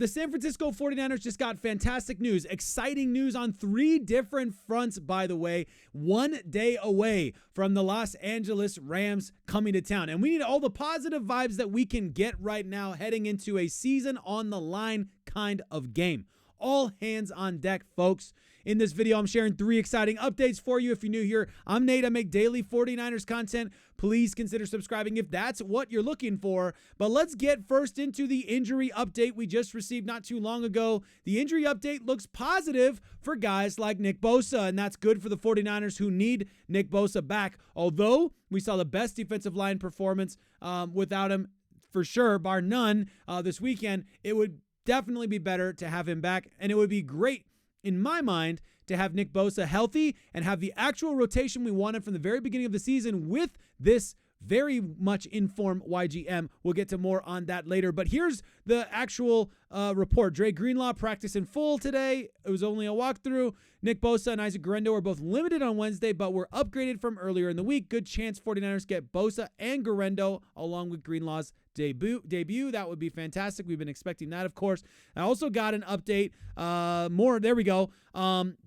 the San Francisco 49ers just got fantastic news, exciting news on 3 different fronts, by the way, 1 day away from the Los Angeles Rams coming to town. And we need all the positive vibes that we can get right now heading into a season on the line kind of game. All hands on deck, folks. In this video, I'm sharing 3 exciting updates for you. If you're new here, I'm Nate. I make daily 49ers content. Please consider subscribing if that's what you're looking for. But let's get first into the injury update we just received not too long ago. The injury update looks positive for guys like Nick Bosa, and that's good for the 49ers who need Nick Bosa back. Although we saw the best defensive line performance without him for sure, bar none, this weekend, it would definitely be better to have him back, and it would be great in my mind to have Nick Bosa healthy and have the actual rotation we wanted from the very beginning of the season with this very much informed YGM. We'll get to more on that later, but here's the actual report. Dre Greenlaw practiced in full today. It was only a walkthrough. Nick Bosa and Isaac Guerendo were both limited on Wednesday, but were upgraded from earlier in the week. Good chance 49ers get Bosa and Guerendo along with Greenlaw's debut. That would be fantastic. We've been expecting that, of course. I also got an update. There we go.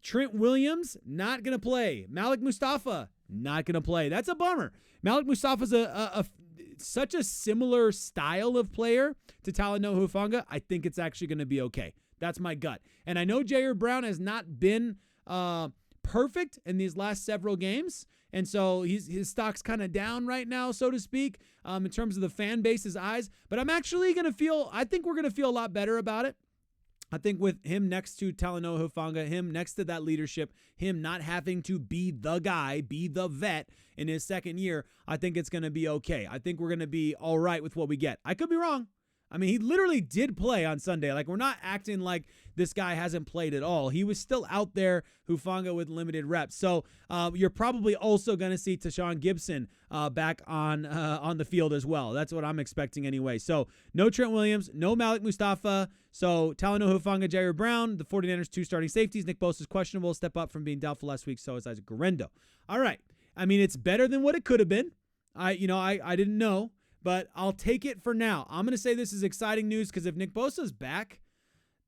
Trent Williams, not going to play. Malik Mustafa, not going to play. That's a bummer. Malik Mustafa's such a similar style of player to Talanoa Hufanga. I think it's actually going to be okay. That's my gut. And I know Jair Brown has not been perfect in these last several games. And so his stock's kind of down right now, so to speak, in terms of the fan base's eyes. But I'm actually going to I think we're going to feel a lot better about it. I think with him next to Talanoa Hufanga, him next to that leadership, him not having to be the guy, be the vet in his second year, I think it's going to be okay. I think we're going to be all right with what we get. I could be wrong. I mean, he literally did play on Sunday. Like, we're not acting like this guy hasn't played at all. He was still out there, Hufanga, with limited reps. So you're probably also going to see Tashawn Gibson back on the field as well. That's what I'm expecting anyway. So no Trent Williams, no Malik Mustafa. So Talanoa Hufanga, Jair Brown, the 49ers 2 starting safeties. Nick Bosa is questionable, step up from being doubtful last week. So is Isaac Guerendo. All right. I mean, it's better than what it could have been. I didn't know. But I'll take it for now. I'm going to say this is exciting news because if Nick Bosa's back,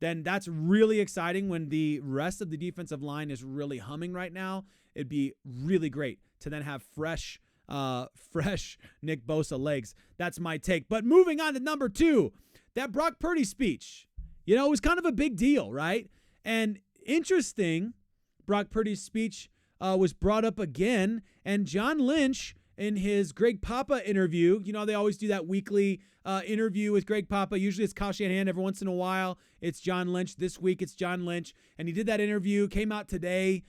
then that's really exciting when the rest of the defensive line is really humming right now. It'd be really great to then have fresh Nick Bosa legs. That's my take. But moving on to number 2, that Brock Purdy speech. It was kind of a big deal, right? And interesting, Brock Purdy's speech was brought up again, and John Lynch, in his Greg Papa interview, they always do that weekly interview with Greg Papa. Usually it's Kyle Shanahan. Every once in a while, it's John Lynch. This week, it's John Lynch. And he did that interview, came out today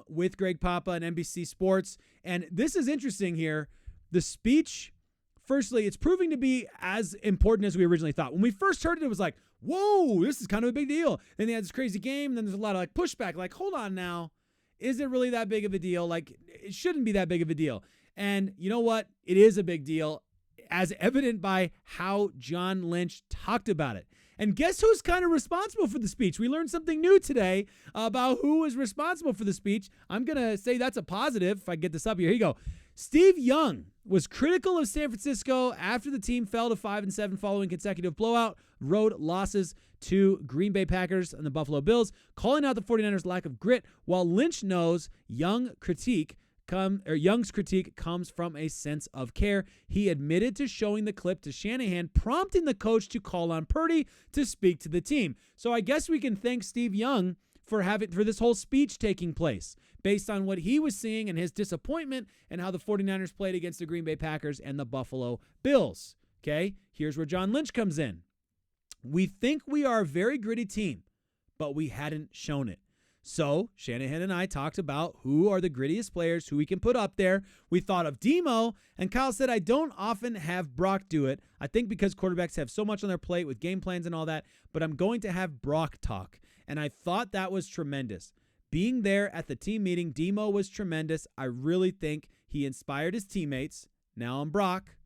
with Greg Papa and NBC Sports. And this is interesting here. The speech, firstly, it's proving to be as important as we originally thought. When we first heard it, it was like, whoa, this is kind of a big deal. Then they had this crazy game. And then there's a lot of pushback. Like, hold on now. Is it really that big of a deal? Like, it shouldn't be that big of a deal. And you know what? It is a big deal, as evident by how John Lynch talked about it. And guess who's kind of responsible for the speech? We learned something new today about who was responsible for the speech. I'm going to say that's a positive if I get this up here. Here you go. Steve Young was critical of San Francisco after the team fell to 5-7 following consecutive blowout road losses to Green Bay Packers and the Buffalo Bills, calling out the 49ers' lack of grit, while Lynch knows Young's critique comes from a sense of care. He admitted to showing the clip to Shanahan, prompting the coach to call on Purdy to speak to the team. So I guess we can thank Steve Young for this whole speech taking place based on what he was seeing and his disappointment and how the 49ers played against the Green Bay Packers and the Buffalo Bills. Okay, here's where John Lynch comes in. We think we are a very gritty team, but we hadn't shown it. So Shanahan and I talked about who are the grittiest players, who we can put up there. We thought of Demo, and Kyle said, I don't often have Brock do it. I think because quarterbacks have so much on their plate with game plans and all that, but I'm going to have Brock talk. And I thought that was tremendous. Being there at the team meeting, Demo was tremendous. I really think he inspired his teammates. Now I'm Brock.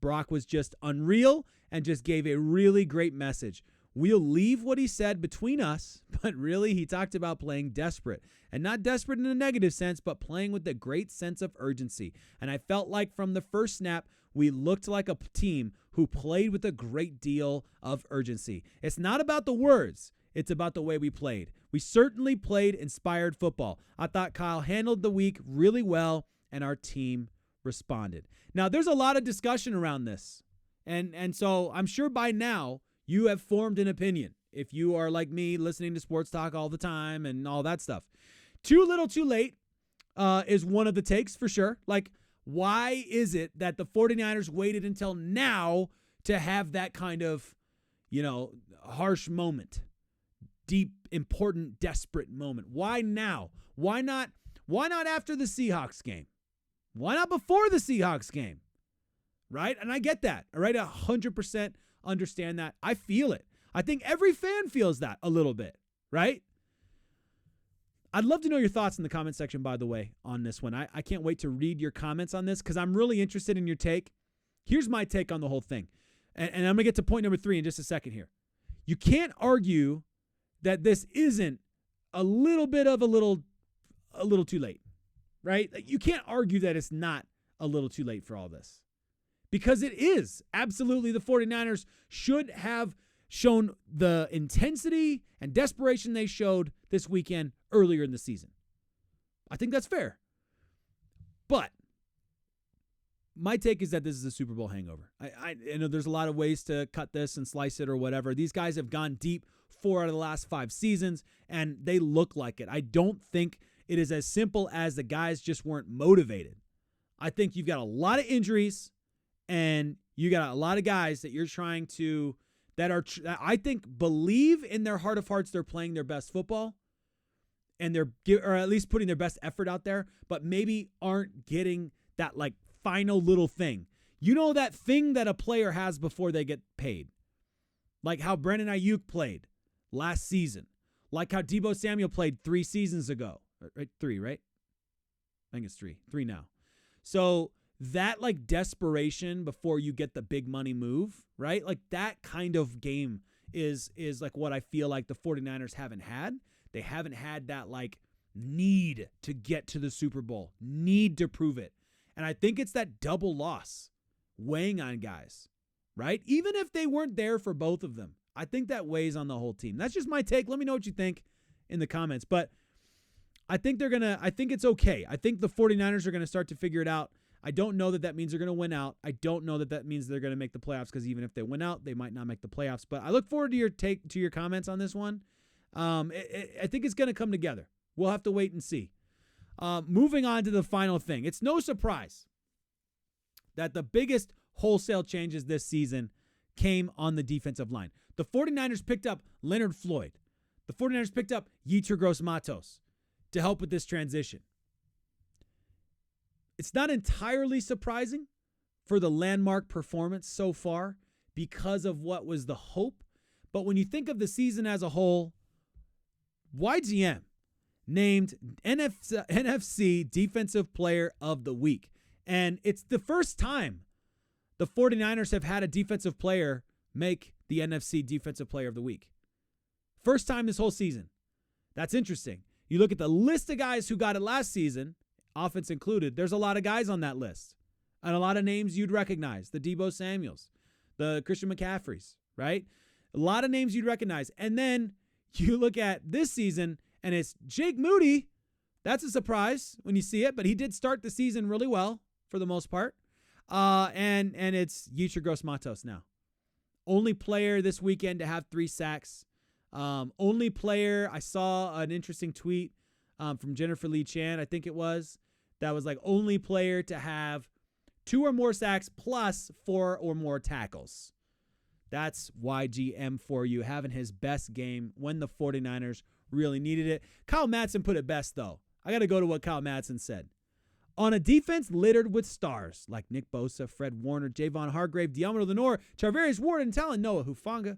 Brock was just unreal and just gave a really great message. We'll leave what he said between us, but really he talked about playing desperate. And not desperate in a negative sense, but playing with a great sense of urgency. And I felt like from the first snap, we looked like a team who played with a great deal of urgency. It's not about the words. It's about the way we played. We certainly played inspired football. I thought Kyle handled the week really well, and our team responded. Now, there's a lot of discussion around this. And so I'm sure by now you have formed an opinion. If you are like me, listening to sports talk all the time and all that stuff. Too little, too late is one of the takes for sure. Like, why is it that the 49ers waited until now to have that kind of, harsh moment? Deep, important, desperate moment. Why now? Why not after the Seahawks game? Why not before the Seahawks game? Right? And I get that. All right? 100% understand that. I feel it. I think every fan feels that a little bit. Right? I'd love to know your thoughts in the comment section, by the way, on this one. I can't wait to read your comments on this because I'm really interested in your take. Here's my take on the whole thing. And I'm going to get to point number 3 in just a second here. You can't argue that this isn't a little too late, right? You can't argue that it's not a little too late for all this because it is. Absolutely, the 49ers should have shown the intensity and desperation they showed this weekend earlier in the season. I think that's fair. But my take is that this is a Super Bowl hangover. I know there's a lot of ways to cut this and slice it or whatever. These guys have gone deep 4 out of the last 5 seasons, and they look like it. I don't think it is as simple as the guys just weren't motivated. I think you've got a lot of injuries, and you got a lot of guys that you're trying to, that I think believe in their heart of hearts they're playing their best football, and or at least putting their best effort out there, but maybe aren't getting that like final little thing. That thing that a player has before they get paid. Like how Brandon Aiyuk played last season. Like how Deebo Samuel played 3 seasons ago. 3, right? I think it's 3. 3 now. So that like desperation before you get the big money move, right? Like that kind of game is like what I feel like the 49ers haven't had. They haven't had that like need to get to the Super Bowl, need to prove it. And I think it's that double loss weighing on guys, right? Even if they weren't there for both of them, I think that weighs on the whole team. That's just my take. Let me know what you think in the comments. But I think I think it's okay. I think the 49ers are going to start to figure it out. I don't know that means they're going to win out. I don't know that means they're going to make the playoffs because even if they win out, they might not make the playoffs. But I look forward to your comments on this one. I think it's going to come together. We'll have to wait and see. Moving on to the final thing. It's no surprise that the biggest wholesale changes this season came on the defensive line. The 49ers picked up Leonard Floyd. The 49ers picked up Yetur Gross-Matos to help with this transition. It's not entirely surprising for the landmark performance so far because of what was the hope. But when you think of the season as a whole, YGM named NFC Defensive Player of the Week. And it's the first time the 49ers have had a defensive player make the NFC Defensive Player of the Week. First time this whole season. That's interesting. You look at the list of guys who got it last season, offense included, there's a lot of guys on that list. And a lot of names you'd recognize. The Deebo Samuels, the Christian McCaffreys, right? A lot of names you'd recognize. And then you look at this season, and it's Jake Moody. That's a surprise when you see it, but he did start the season really well for the most part. And it's Yetur Gross-Matos now. Only player this weekend to have 3 sacks. Only player, I saw an interesting tweet from Jennifer Lee Chan, I think it was, that was like only player to have 2 or more sacks plus 4 or more tackles. That's YGM for you, having his best game when the 49ers really needed it. Kyle Madsen put it best, though. I got to go to what Kyle Madsen said. On a defense littered with stars like Nick Bosa, Fred Warner, Javon Hargrave, Deommodore Lenoir, Charvarius Ward, and Talon Noah Hufanga,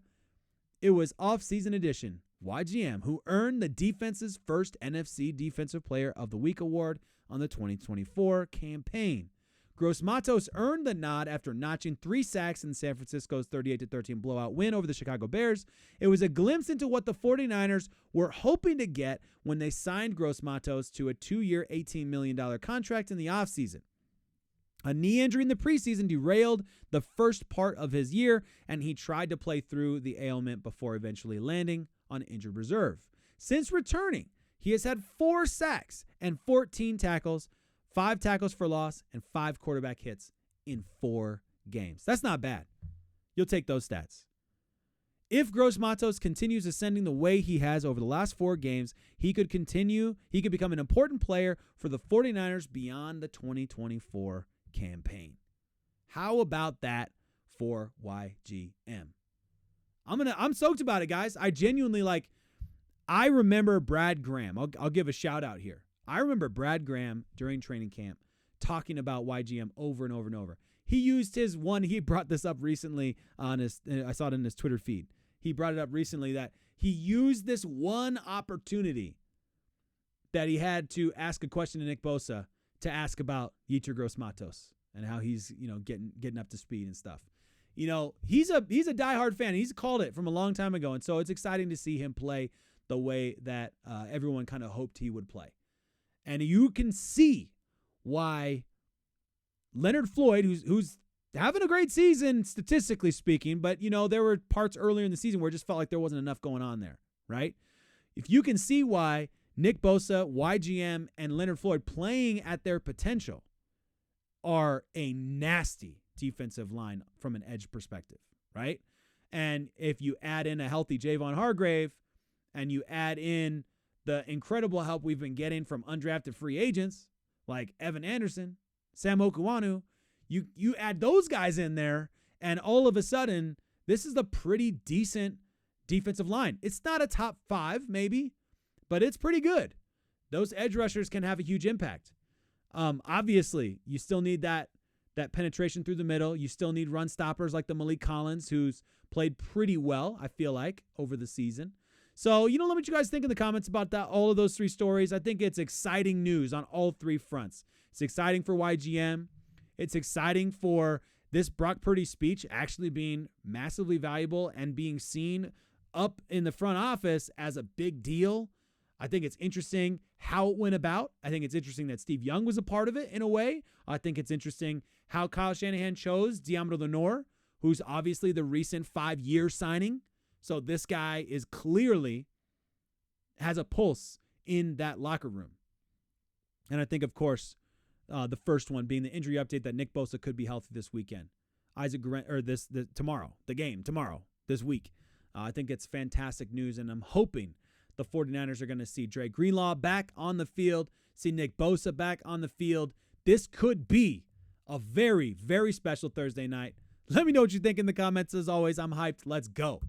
it was off-season edition YGM who earned the defense's first NFC Defensive Player of the Week award on the 2024 campaign. Gross-Matos earned the nod after notching 3 sacks in San Francisco's 38-13 blowout win over the Chicago Bears. It was a glimpse into what the 49ers were hoping to get when they signed Gross-Matos to a 2-year, $18 million contract in the offseason. A knee injury in the preseason derailed the first part of his year, and he tried to play through the ailment before eventually landing on injured reserve. Since returning, he has had 4 sacks and 14 tackles, 5 tackles for loss, and 5 quarterback hits in 4 games. That's not bad. You'll take those stats. If Gross-Matos continues ascending the way he has over the last 4 games, he could become an important player for the 49ers beyond the 2024 campaign. How about that for YGM? I'm stoked about it, guys. I genuinely I remember Brad Graham. I'll give a shout out here. I remember Brad Graham during training camp talking about YGM over and over and over. He used he brought this up recently I saw it in his Twitter feed. He brought it up recently that he used this one opportunity that he had to ask a question to Nick Bosa to ask about Yetur Gross-Matos and how he's, getting up to speed and stuff. He's a diehard fan. He's called it from a long time ago. And so it's exciting to see him play the way that everyone kind of hoped he would play. And you can see why Leonard Floyd, who's having a great season statistically speaking, but, there were parts earlier in the season where it just felt like there wasn't enough going on there, right? If you can see why Nick Bosa, YGM, and Leonard Floyd playing at their potential are a nasty defensive line from an edge perspective, right? And if you add in a healthy Javon Hargrave and you add in the incredible help we've been getting from undrafted free agents like Evan Anderson, Sam Okuanu, you add those guys in there, and all of a sudden, this is a pretty decent defensive line. It's not a top 5, maybe, but it's pretty good. Those edge rushers can have a huge impact. Obviously, you still need that penetration through the middle. You still need run stoppers like the Malik Collins, who's played pretty well, I feel like, over the season. So, let me know what you guys think in the comments about all of those 3 stories. I think it's exciting news on all 3 fronts. It's exciting for YGM. It's exciting for this Brock Purdy speech actually being massively valuable and being seen up in the front office as a big deal. I think it's interesting how it went about. I think it's interesting that Steve Young was a part of it in a way. I think it's interesting how Kyle Shanahan chose Deommodore Lenoir, who's obviously the recent 5-year signing. So this guy is clearly has a pulse in that locker room. And I think, of course, the first one being the injury update that Nick Bosa could be healthy this weekend. Tomorrow, this week. I think it's fantastic news, and I'm hoping the 49ers are going to see Dre Greenlaw back on the field, see Nick Bosa back on the field. This could be a very, very special Thursday night. Let me know what you think in the comments. As always, I'm hyped. Let's go.